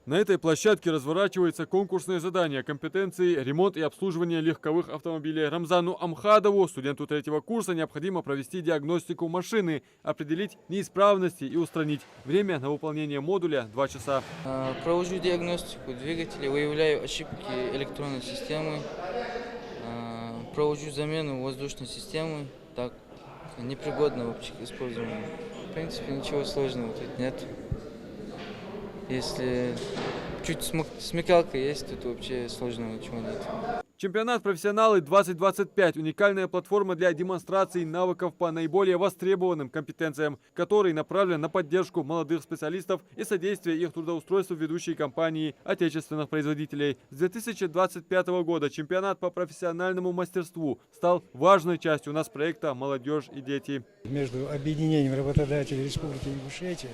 На этой площадке разворачивается конкурсное задание компетенции ремонт и обслуживание легковых автомобилей. Рамзану Амхадову, студенту 3-го курса, необходимо провести диагностику машины, определить неисправности и устранить. Время на выполнение модуля 2 часа. Провожу диагностику двигателя, выявляю ошибки электронной системы, провожу замену воздушной системы, так непригодна вообще к использованию. В принципе, ничего сложного тут нет. Если чуть смекалка есть, тут вообще сложного ничего нет. Чемпионат «Профессионалы 2025» – уникальная платформа для демонстрации навыков по наиболее востребованным компетенциям, который направлен на поддержку молодых специалистов и содействие их трудоустройству в ведущие компании отечественных производителей. С 2025 года чемпионат по профессиональному мастерству стал важной частью у нас проекта «Молодежь и дети». Между объединением работодателей Республики Ингушетия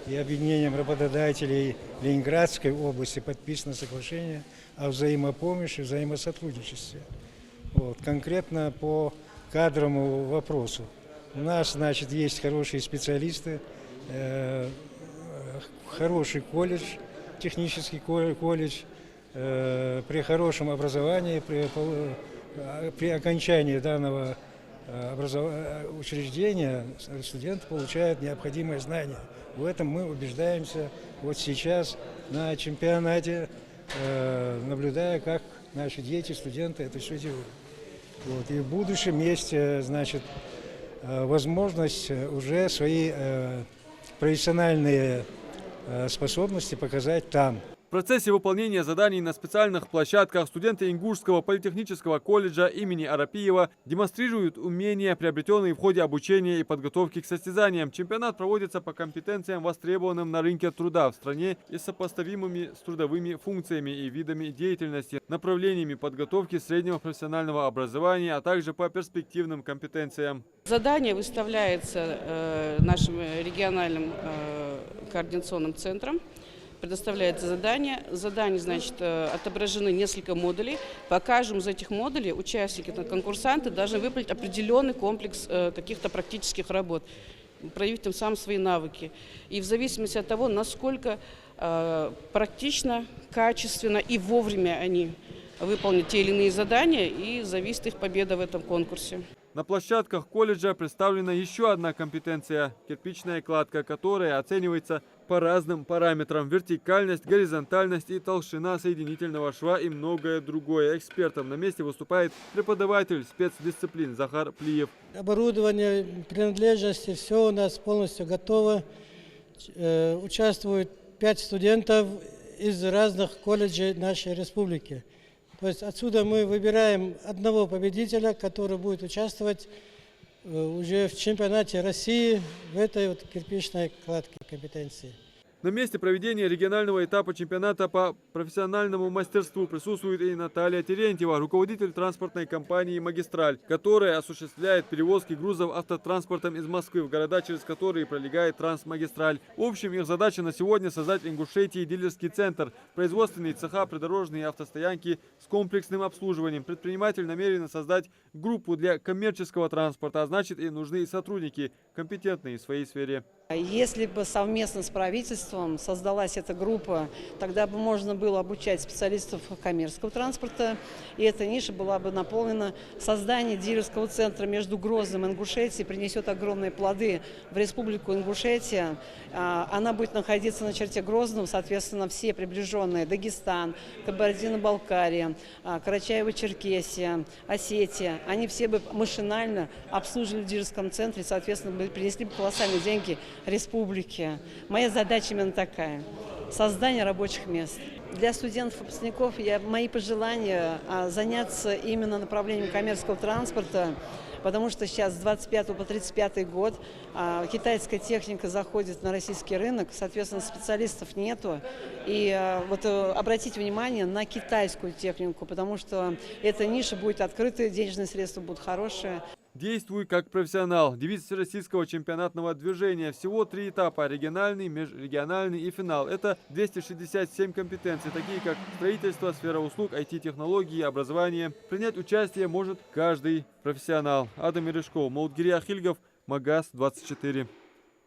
и объединением работодателей Ленинградской области подписано соглашение о взаимопомощи, взаимосотрудничестве. Конкретно по кадровому вопросу. У нас, значит, есть хорошие специалисты, хороший колледж, технический колледж, при хорошем образовании, при окончании данного учреждения студент получает необходимые знания. В этом мы убеждаемся вот сейчас на чемпионате, наблюдая, как наши дети, студенты это все делают. И в будущем есть, значит, возможность уже свои профессиональные способности показать там. В процессе выполнения заданий на специальных площадках студенты Ингушского политехнического колледжа имени Арапиева демонстрируют умения, приобретенные в ходе обучения и подготовки к состязаниям. Чемпионат проводится по компетенциям, востребованным на рынке труда в стране и сопоставимыми с трудовыми функциями и видами деятельности, направлениями подготовки среднего профессионального образования, а также по перспективным компетенциям. Задание выставляется нашим региональным координационным центром. Предоставляется задание. Задание, значит, отображены несколько модулей. По каждому из этих модулей участники, конкурсанты должны выполнить определенный комплекс каких-то практических работ, проявить тем самым свои навыки. И в зависимости от того, насколько практично, качественно и вовремя они выполнят те или иные задания, и зависит их победа в этом конкурсе. На площадках колледжа представлена еще одна компетенция – кирпичная кладка, которая оценивается по разным параметрам – вертикальность, горизонтальность и толщина соединительного шва и многое другое. Экспертом на месте выступает преподаватель спецдисциплин Захар Плиев. Оборудование, принадлежности, все у нас полностью готово. Участвуют 5 студентов из разных колледжей нашей республики. То есть отсюда мы выбираем одного победителя, который будет участвовать уже в чемпионате России в этой вот кирпичной кладке компетенции. На месте проведения регионального этапа чемпионата по профессиональному мастерству присутствует и Наталья Терентьева, руководитель транспортной компании «Магистраль», которая осуществляет перевозки грузов автотранспортом из Москвы в города, через которые пролегает Трансмагистраль. В общем, их задача на сегодня создать в Ингушетии дилерский центр, производственные цеха, придорожные автостоянки с комплексным обслуживанием. Предприниматель намерен создать группу для коммерческого транспорта, а значит и нужны сотрудники, компетентные в своей сфере. Если бы совместно с правительством создалась эта группа, тогда бы можно было обучать специалистов коммерческого транспорта, и эта ниша была бы наполнена. Создание дилерского центра между Грозным и Ингушетией принесет огромные плоды в Республику Ингушетия. Она будет находиться на черте Грозного, соответственно, все приближенные: Дагестан, Кабардино-Балкария, Карачаево-Черкесия, Осетия. Они все бы машинально обслуживали в дилерском центре, соответственно, принесли бы колоссальные деньги республики. Моя задача именно такая – создание рабочих мест. Для студентов-выпускников мои пожелания заняться именно направлением коммерческого транспорта, потому что сейчас с 25 по 35 год китайская техника заходит на российский рынок, соответственно, специалистов нету. И вот обратите внимание на китайскую технику, потому что эта ниша будет открыта, денежные средства будут хорошие. Действуй как профессионал. Девиз всероссийского чемпионатного движения. Всего 3 этапа – региональный, межрегиональный и финал. Это 267 компетенций, такие как строительство, сфера услуг, IT-технологии, образование. Принять участие может каждый профессионал. Адам Мережков, Молдгирия Хильгов, Магаз 24.